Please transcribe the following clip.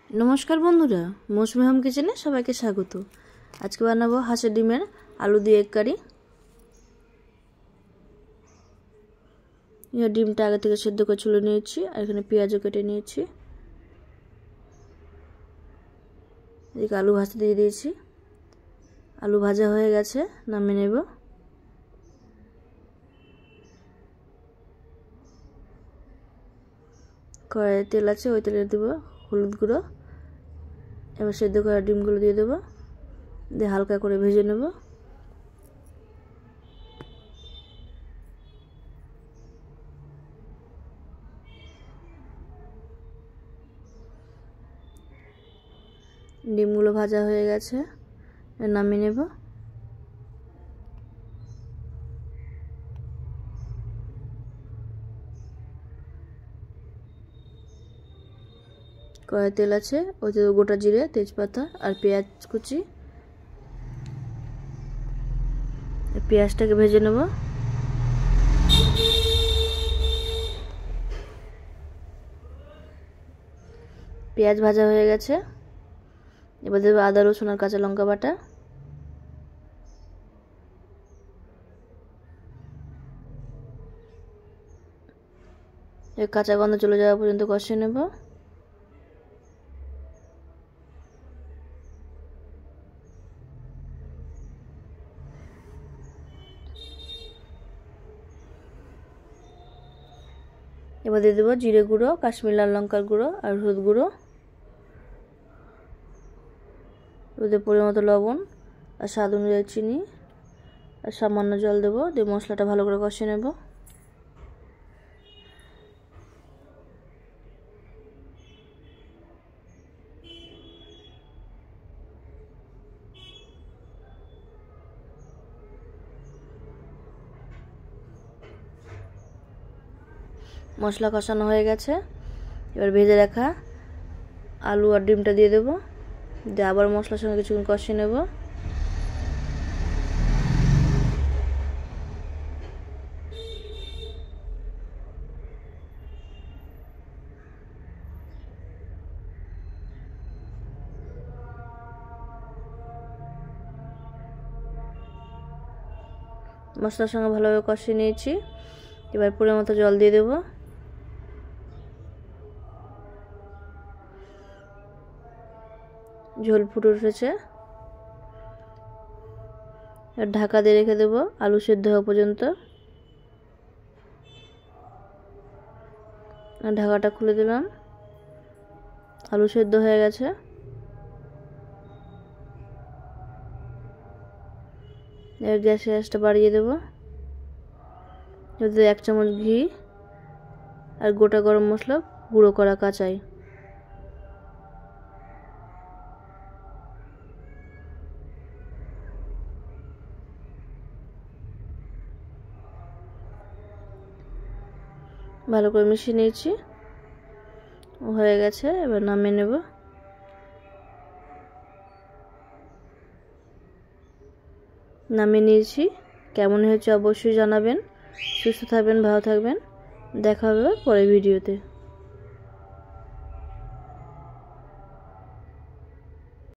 नमस्कार बंधुरा मौसुमी होम किचेने सबाइके स्वागत। आज के बानाबो हाঁসের ডিমের आलू दिए एक करी। ये ডিমটা आगे থেকে সেদ্ধ করে ছুলে নিয়েছি আর এখানে পেঁয়াজও কেটে নিয়েছি। এদিকে আলু ভাজতে দিয়ে দিয়েছি। আলু ভাজা হয়ে গেছে, নামিয়ে নেব। কড়াইয়ে তেল আছে, ওই তেলে দেব হলুদ গুঁড়ো। এবার সেদ্ধ করা ডিমগুলো দিয়ে দেবো, দিয়ে হালকা করে ভেজে নেব। ডিমগুলো ভাজা হয়ে গেছে, নামিয়ে নেব। কড়াই তেল আছে, ওতে গোটা জিরে, তেজপাতা আর পেঁয়াজ কুচি। পেঁয়াজটাকে ভেজে নেব। পেঁয়াজ ভাজা হয়ে গেছে, এবার দেবো আদা রসুন আর কাঁচা লঙ্কা বাটা। কাঁচা গন্ধ চলে যাওয়া পর্যন্ত কষিয়ে নেব। এবার দিয়ে দেবো জিরে গুঁড়ো, কাশ্মীরি লাল লঙ্কার গুঁড়ো আর হলুদ গুঁড়ো। ওতে পরিমাণ মতো লবণ আর স্বাদ অনুযায়ী চিনি আর সামান্য জল দেবো, দিয়ে মশলাটা ভালো করে কষিয়ে নেব। মশলা কষানো হয়ে গেছে, এবার ভেজে রাখা আলু আর ডিমটা দিয়ে দেবো, দিয়ে আবার মশলার সঙ্গে কিছুক্ষণ কষিয়ে নেব। মশলার সঙ্গে ভালোভাবে কষিয়ে নিয়েছি, এবার পরিমাণ মতো জল দিয়ে দেবো। ঝোল ফুটে উঠেছে, ঢাকা দিয়ে রেখে দেবো আলু সেদ্ধ হওয়া পর্যন্ত। ঢাকাটা খুলে দিলাম, আলু সেদ্ধ হয়ে গেছে। এবার গ্যাসটা বাড়িয়ে দেবো, এতে 1 চামচ ঘি আর গোটা গরম মশলা গুঁড়ো করা কাঁচাই। ভালো করে মিশিয়ে নিয়েছি, হয়ে গেছে। এবার নামিয়ে নেব। নামিয়ে নিয়েছি, কেমন হয়েছে অবশ্যই জানাবেন। সুস্থ থাকবেন, ভালো থাকবেন, দেখা হবে পরের ভিডিওতে।